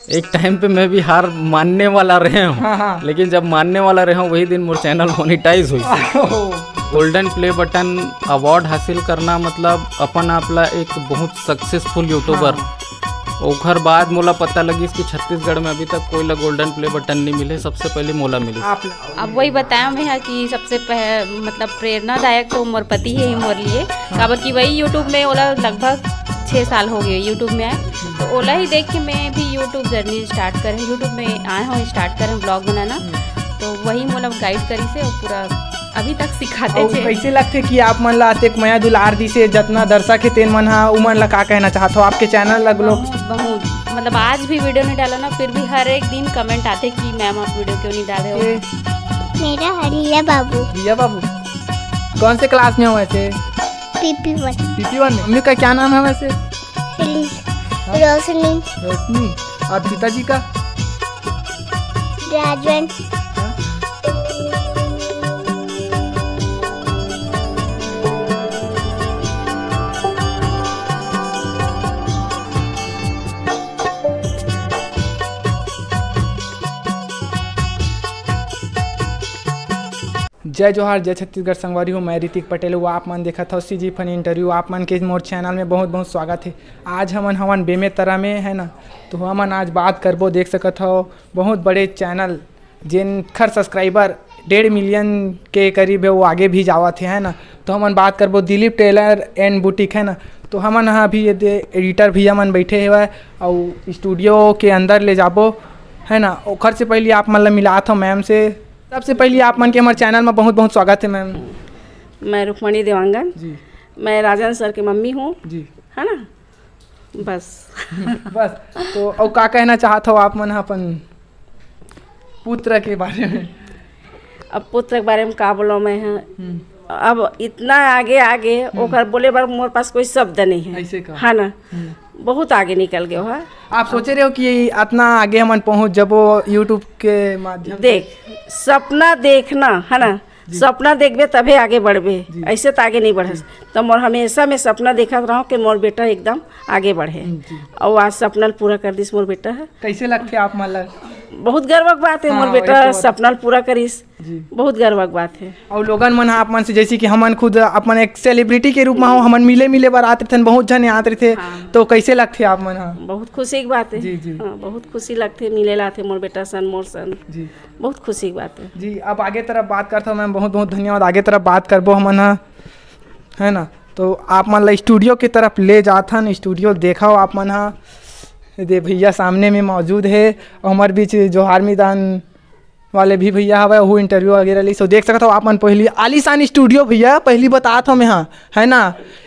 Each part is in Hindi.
एक टाइम पे मैं भी हार मानने वाला रहे हूँ। हाँ। लेकिन जब मानने वाला रहे हूँ वही दिन मोर चैनल मोनिटाइज हुई। गोल्डन प्ले बटन अवार्ड हासिल करना मतलब अपन आपला एक बहुत सक्सेसफुल यूट्यूबर। ओखर बाद मोला पता लगी कि छत्तीसगढ़ में अभी तक कोई ला गोल्डन प्ले बटन नहीं मिले, सबसे पहले मोला मिली। अब वही बताया मैं कि सबसे मतलब प्रेरणादायक तो मोर पति है ही मोर लिए, काबर कि वही यूट्यूब में ओला लगभग 6 साल हो गए यूट्यूब में आए, तो ओला ही देख के मैं भी यूट्यूब जर्नी स्टार्ट करें, यूट्यूब में आए हूँ स्टार्ट करें ब्लॉग बनाना, तो वही मोला गाइड करी से और पूरा अभी तक सिखाते थे। कैसे लगते कि आप मन ला अतेक मया दुलार दी से जतना दर्शक है तेन मन हा उमन ला का कहना चाहत हो आपके चैनल लग लोग? बहुत मतलब आज भी वीडियो नहीं डाला ना, फिर भी हर एक दिन कमेंट आते कि मैम आप वीडियो क्यों नहीं डाले हो। मेरा रिया बाबू। रिया बाबू कौन से क्लास में हो वैसे? PP1। PP1 में। मम्मी का क्या नाम है वैसे? रोशनी। रोशनी। और पिताजी का? राजवन। जय जोहार, जय छत्तीसगढ़ संगवारी हो। मैं ऋतिक पटेल हूँ। आप मन देखा था CG फन इंटरव्यू। आप मन के मोर चैनल में बहुत बहुत स्वागत है। आज हमन हवन बेमेतरा में है ना, तो हमन आज बात करबो। देख सकत हो बहुत बड़े चैनल जिन खर सब्सक्राइबर 1.5 मिलियन के करीब है, वो आगे भी जावत है ना। तो हमन बात करबो दिलीप टेलर एंड बुटीक है ना। तो हमन यहाँ भी एडिटर भैया मन बैठे हुए और स्टूडियो के अंदर ले जाबो है ना। ओखर से पहले आप मन ला मिलात हो मैम से। सबसे पहले आप मन के हमारे चैनल में बहुत बहुत स्वागत है मैम। मैं रुक्मणी देवांगन जी। मैं राजन सर की मम्मी हूँ जी, है ना। बस बस तो और का कहना चाहत हो आप मन अपन पुत्र के बारे में? अब पुत्र के बारे में का बोलो मैं है, अब इतना आगे ओकर बोले बार मोर पास कोई शब्द नहीं है, ऐसे का है ना। बहुत आगे निकल गए है। आप सोचे रहे हो कि इतना आगे हमन पहुंच जबो यूट्यूब के माध्यम? देख सपना देखना है ना, सपना देखबे तभी आगे बढ़बे, ऐसे तो आगे नहीं बढ़े। तो मोर हमेशा मैं सपना देखा रहा हूँ कि मोर बेटा एकदम आगे बढ़े, और आज सपना पूरा कर दिस मोर बेटा है। कैसे लगते आप मन ला? बहुत गर्व की बात है। मोर बेटा सपना पूरा करिस, बहुत गर्व की बात है। और लोगन मन आप मन से जैसे कि हमन खुद अपन एक सेलिब्रिटी के रूप में हो, हमन मिले बार आते थे, बहुत जने आते थे। तो कैसे लगते आप मन? बहुत खुशी की बात है जी जी। हाँ, बहुत खुशी लगते मिले लाते मोर बेटा सन मोर सन जी, बहुत खुशी की बात है जी। अब आगे तरफ बात करता हूँ मैम, बहुत बहुत धन्यवाद। आगे तरफ बात करबो हमन है ना। तो आप मन ला स्टूडियो की तरफ ले जाथन, स्टूडियो देखा हो आप मन हा। दे भैया सामने में मौजूद है, और हमारे बीच जोहार मैदान वाले भी भैया हवा, वो इंटरव्यू वगैरह ली। सो देख सकते हो आप मन पहली आलीशान स्टूडियो भैया पहली बताता हूँ मैं हाँ, है ना।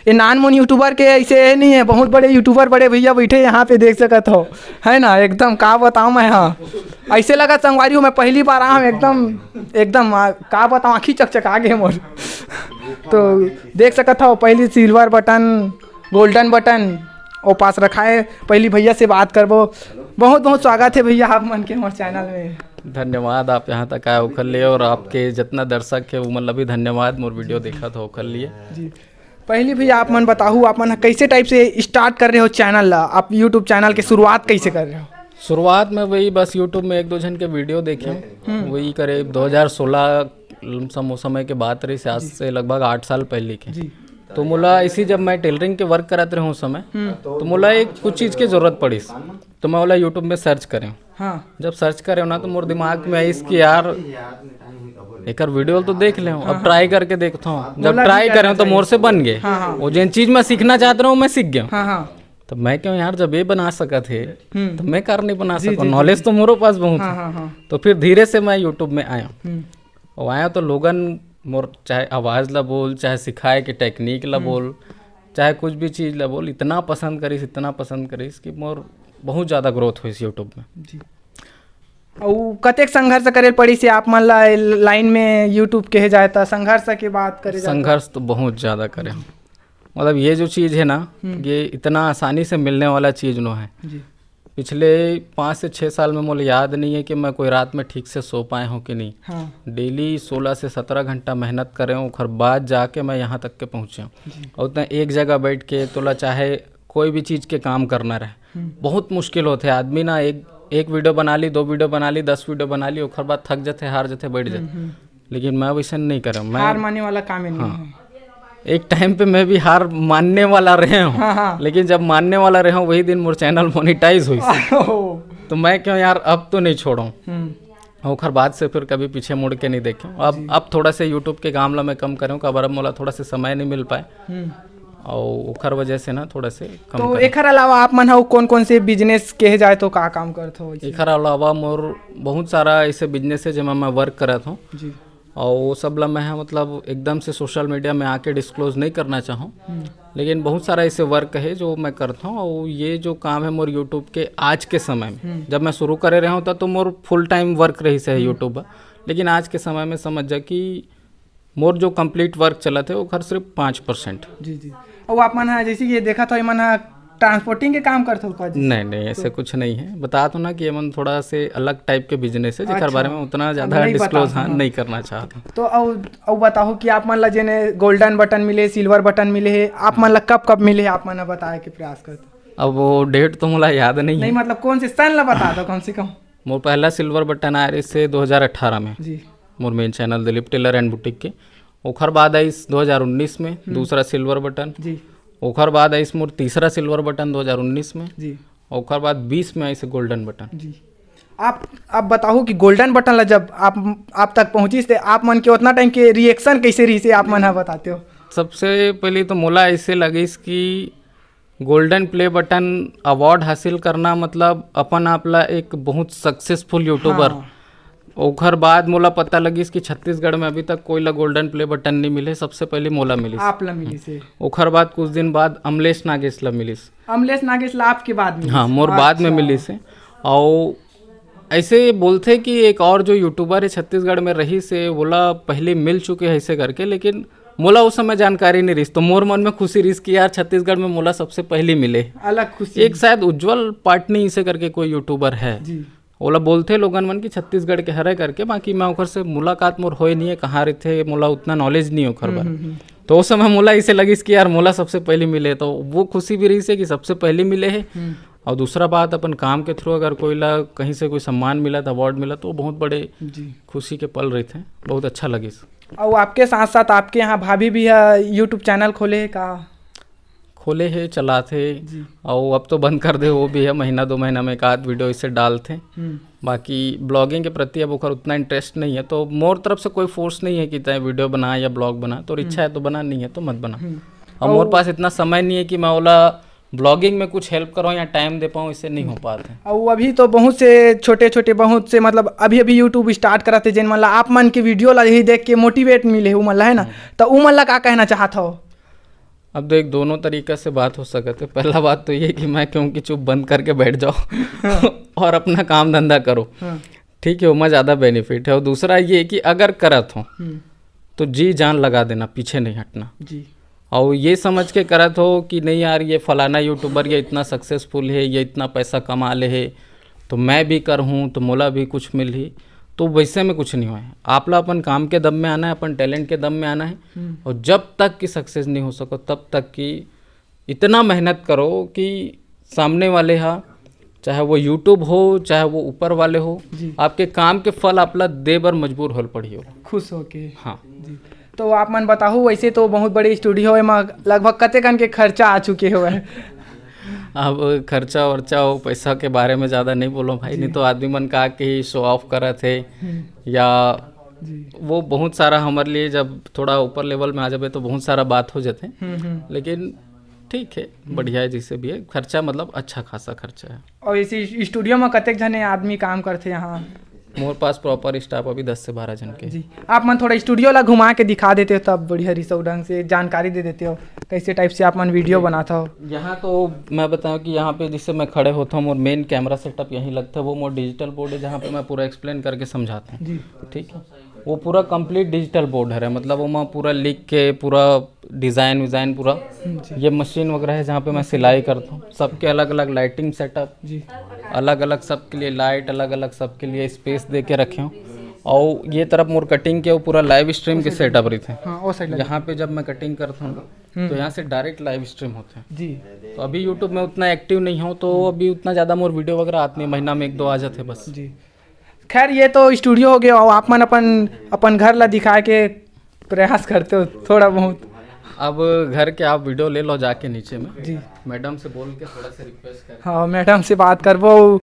ये नान मोन यूट्यूबर के ऐसे नहीं है, बहुत बड़े यूट्यूबर बड़े भैया बैठे यहाँ पे, देख सकते हो है ना। एकदम का बताऊँ मैं हाँ, ऐसे लगा संगवारी हूँ मैं पहली बार आया हूँ, एकदम का बताऊँ आँखी चकचक आ गए मोर। तो देख सकते हो पहली सिल्वर बटन गोल्डन बटन वो पास रखा है। पहली भैया से बात करबो। बहुत बहुत स्वागत है भैया आप मन के हमारे चैनल में। धन्यवाद आप यहाँ तक आए ओखर लिए, और आपके जितना दर्शक है वो मतलब भी धन्यवाद मोर वीडियो देखा था ओखर लिए जी। पहली भैया आप मन बताहू आप मन कैसे टाइप से स्टार्ट कर रहे हो चैनल ला? आप यूट्यूब चैनल की शुरुआत कैसे कर रहे हो? शुरुआत में वही बस यूट्यूब में 1-2 जन के वीडियो देखे, वही करीब 2016 समय के बात रही, आज से लगभग 8 साल पहले के जी। तो मोला इसी जब मैं टेलरिंग के वर्क कराते रहा उस समय, तो मोला एक कुछ चीज़ की ज़रूरत पड़ी, तो मैं बोला यूट्यूब में सर्च करें। हाँ। जब सर्च करे ना तो मोर दिमाग में आई कि यार एक वीडियो तो देख ले, अब ट्राई करके देखता हूँ। जब ट्राई करें तो मोर से बन गए, वो जिन चीज़ मैं सीखना चाहता हूँ मैं सीख गया। तो मैं क्यों यार, जब ये बना सका थे तो मैं कार नहीं बना सकूँ, नॉलेज तो मोरो पास बहुत है। तो फिर धीरे से मैं यूट्यूब में आया, और आया तो लोगन मोर चाहे आवाज़ ला बोल, चाहे सिखाए कि टेक्निक ला बोल, चाहे कुछ भी चीज़ ला बोल, इतना पसंद करीस कि मोर बहुत ज़्यादा ग्रोथ हुई यूट्यूब में जी। और कतेक संघर्ष करे पड़ी से आप मन ला लाइन में यूट्यूब कहे जाए तो संघर्ष की बात करे? संघर्ष तो बहुत ज़्यादा करे, मतलब ये जो चीज़ है ना, ये इतना आसानी से मिलने वाला चीज़ न है जी। पिछले 5 से 6 साल में मुझे याद नहीं है कि मैं कोई रात में ठीक से सो पाए हूँ कि नहीं। हाँ। डेली 16 से 17 घंटा मेहनत करे हूँ, खर बाद जाके मैं यहाँ तक के पहुँचे हूँ। और उतना एक जगह बैठ के तोला चाहे कोई भी चीज़ के काम करना रहे, बहुत मुश्किल होते है। आदमी ना एक एक वीडियो बना ली, 2 वीडियो बना ली, 10 वीडियो बना ली, ओकर बाद थक जाते, हार जाते, बैठ जाते। लेकिन मैं वैसे नहीं कर रहा हूँ। हार मानने वाला काम ही नहीं है। एक टाइम पे मैं भी हार मानने वाला रहे हूँ, लेकिन जब मानने वाला रहे हूँ वही दिन मोर चैनल मोनिटाइज हुई तो मैं क्यों यार अब तो नहीं छोड़ूं। ओखर बाद से फिर कभी पीछे मुड़ के नहीं देखे। अब थोड़ा से यूट्यूब के मामला में कम करूँ, कबर मोला थोड़ा से समय नहीं मिल पाए और ओखर वजह से ना थोड़ा से कम। तो एखर अलावा आप मन कौन कौन से बिजनेस कहे जाए तो का काम करते हो? एखर अलावा मोर बहुत सारा ऐसे बिजनेस है जिसमें मैं वर्क करत हूँ और वो सब ला मैं मतलब एकदम से सोशल मीडिया में आके डिस्क्लोज नहीं करना चाहूँ, लेकिन बहुत सारा ऐसे वर्क है जो मैं करता हूँ। और ये जो काम है मोर यूट्यूब के आज के समय में, जब मैं शुरू करे रहा हूँ तो मोर फुल टाइम वर्क रही से है यूट्यूब, लेकिन आज के समय में समझ जा कि मोर जो कंप्लीट वर्क चला थे वो खर सिर्फ 5%। जी। और आप मन जैसे ये देखा था मन ट्रांसपोर्टिंग के काम करते हो? नहीं ऐसे कुछ नहीं है। बता तो ना कि ये मन थोड़ा से अलग टाइप के बिजनेस है जिसके बारे में उतना ज़्यादा डिस्क्लोज नहीं करना चाहता। तो अब बताओ कि आप मन ला जेने गोल्डन बटन मिले, सिल्वर बटन मिले है, आप मन ला कब मिले, आप मन बताए के प्रयास करते? अब वो डेट तो मुझे याद नहीं है। मतलब कौन से सन ला बता दो कम से कम। मोर पहला सिल्वर बटन आया इससे 2018 में जी, मोर मेन channel Dilip tailor and boutique के। ओखर बाद आई 2019 में दूसरा सिल्वर बटन जी। ओखर बाद आई मोर तीसरा सिल्वर बटन 2019 में जी। ओखर बाद 20 में आई से गोल्डन बटन जी। आप बताओ कि गोल्डन बटन ला जब आप तक पहुंची थे, आप मन के उतना टाइम के रिएक्शन कैसे रही से आप मन बताते हो? सबसे पहले तो मोला ऐसे लगी कि गोल्डन प्ले बटन अवार्ड हासिल करना मतलब अपन आपला एक बहुत सक्सेसफुल यूट्यूबर। ओखर बाद मोला पता लगी कि छत्तीसगढ़ में अभी तक कोई ला गोल्डन प्ले बटन नहीं मिले, सबसे पहले मोला मिली, आप ला मिली से। ओखर बाद कुछ दिन बाद अमलेश नागेश ला मिली। अमलेश नागेश ला आपके बाद मिली? हाँ, मोर बाद में मिली से। और ऐसे बोलते कि एक और जो यूट्यूबर है छत्तीसगढ़ में रही से बोला पहले मिल चुके हैं ऐसे करके, लेकिन मोला उस समय जानकारी नहीं रही। तो मोर मन में खुशी रही कि यार छत्तीसगढ़ में मोला सबसे पहले मिले, अलग खुशी। एक शायद उज्जवल पाटनी इसे करके कोई यूट्यूबर है जी। ओला बोलते लोगन मन की छत्तीसगढ़ के हरे करके, बाकी मैं ओखर से मुलाकात मोर होए नहीं है, कहाँ रहते मोला उतना नॉलेज नहीं ओखर बार। तो उस समय मोला इसे लगी कि यार मोला सबसे पहले मिले, तो वो खुशी भी रही से कि सबसे पहले मिले है। और दूसरा बात अपन काम के थ्रू अगर कोई ला कहीं से कोई सम्मान मिला था, अवार्ड मिला, तो बहुत बड़े खुशी के पल रहे थे, बहुत अच्छा लगे। और आपके साथ साथ आपके यहाँ भाभी भी है यूट्यूब चैनल खोले का? खोले है, चलाते और अब तो बंद कर दे, वो भी है महीना 2 महीना में एक आध वीडियो इसे डालते। बाकी ब्लॉगिंग के प्रति अब ओकर उतना इंटरेस्ट नहीं है, तो मोर तरफ से कोई फोर्स नहीं है कि तय वीडियो बना या ब्लॉग बना, तो इच्छा है तो बना, नहीं है तो मत बना। और मोर पास इतना समय नहीं है कि मैं ओला ब्लॉगिंग में कुछ हेल्प करूँ या टाइम दे पाऊँ, इससे नहीं हो पाता। और अभी तो बहुत से छोटे बहुत से मतलब अभी यूट्यूब स्टार्ट कराते जिन मतलब आप मन के वीडियो ला यही देख के मोटिवेट मिले उ मतलब है ना, तो उ मतलब का कहना चाहता हो? अब देख दोनों तरीका से बात हो सकते। पहला बात तो ये कि मैं क्योंकि चुप बंद करके बैठ जाओ और अपना काम धंधा करो, ठीक है, वो मैं ज़्यादा बेनिफिट है। और दूसरा ये कि अगर करत हो तो जी जान लगा देना, पीछे नहीं हटना जी। और ये समझ के करत हो कि नहीं यार ये फलाना यूट्यूबर ये इतना सक्सेसफुल है, ये इतना पैसा कमा ले है, तो मैं भी कर हूँ तो मोला भी कुछ मिल ही, तो वैसे में कुछ नहीं हुआ है। आपला अपन काम के दम में आना है, अपन टैलेंट के दम में आना है। और जब तक कि सक्सेस नहीं हो सको तब तक कि इतना मेहनत करो कि सामने वाले चाहे वो यूट्यूब हो चाहे वो ऊपर वाले हो, आपके काम के फल आपला दे बर मजबूर होल पड़ी हो, खुश हो के। हाँ जी। तो आप मन बताओ, वैसे तो बहुत बड़ी स्टूडियो है, लगभग कते कन के खर्चा आ चुके हुए हैं? अब खर्चा वर्चा हो पैसा के बारे में ज़्यादा नहीं बोलो भाई, नहीं तो आदमी मन का कि शो ऑफ करा थे या वो बहुत सारा हमारे लिए जब थोड़ा ऊपर लेवल में आ जाए तो बहुत सारा बात हो जाते। लेकिन ठीक है, बढ़िया है, जिससे भी है खर्चा मतलब अच्छा खासा खर्चा है। और इसी स्टूडियो में कतेक जने आदमी काम करते यहाँ? मोर पास प्रॉपर स्टाफ अभी 10 से 12 जन के जी। आप मन थोड़ा स्टूडियो ला घुमा के दिखा देते हो तब बढ़िया रिसो ढंग से जानकारी दे देते हो कैसे टाइप से आप मन वीडियो बनाता हो? यहाँ तो मैं बताऊँ कि यहाँ पे जिससे मैं खड़े होता हूँ और मेन कैमरा सेटअप यहीं लगता है, वो मोर डिजिटल बोर्ड है जहाँ पे मैं पूरा एक्सप्लेन करके समझाता हूँ जी। ठीक है, वो पूरा कंप्लीट डिजिटल बोर्ड है, मतलब वो मैं पूरा लिख के पूरा डिज़ाइन विज़ाइन पूरा, ये मशीन वगैरह है जहाँ पे मैं सिलाई करता हूँ, सबके अलग अलग लाइटिंग सेटअप जी, अलग अलग सबके लिए लाइट, अलग अलग सबके लिए स्पेस दे के रखे हूँ। और ये तरफ मोर कटिंग के वो पूरा लाइव स्ट्रीम के सेटअप रही थे। यहाँ पे जब मैं कटिंग करता हूँ तो यहाँ से डायरेक्ट लाइव स्ट्रीम होते हैं जी। तो अभी यूट्यूब में उतना एक्टिव नहीं हो तो अभी उतना ज़्यादा मोर वीडियो वगैरह आती नहीं, महीना में 1-2 आ जाते बस। जी खैर ये तो स्टूडियो हो गया और आप मन अपन घर ला दिखा के प्रयास करते हो थोड़ा बहुत। अब घर के आप वीडियो ले लो जाके नीचे में जी मैडम से बोल के थोड़ा सा रिक्वेस्ट कर। हाँ मैडम से बात करबो।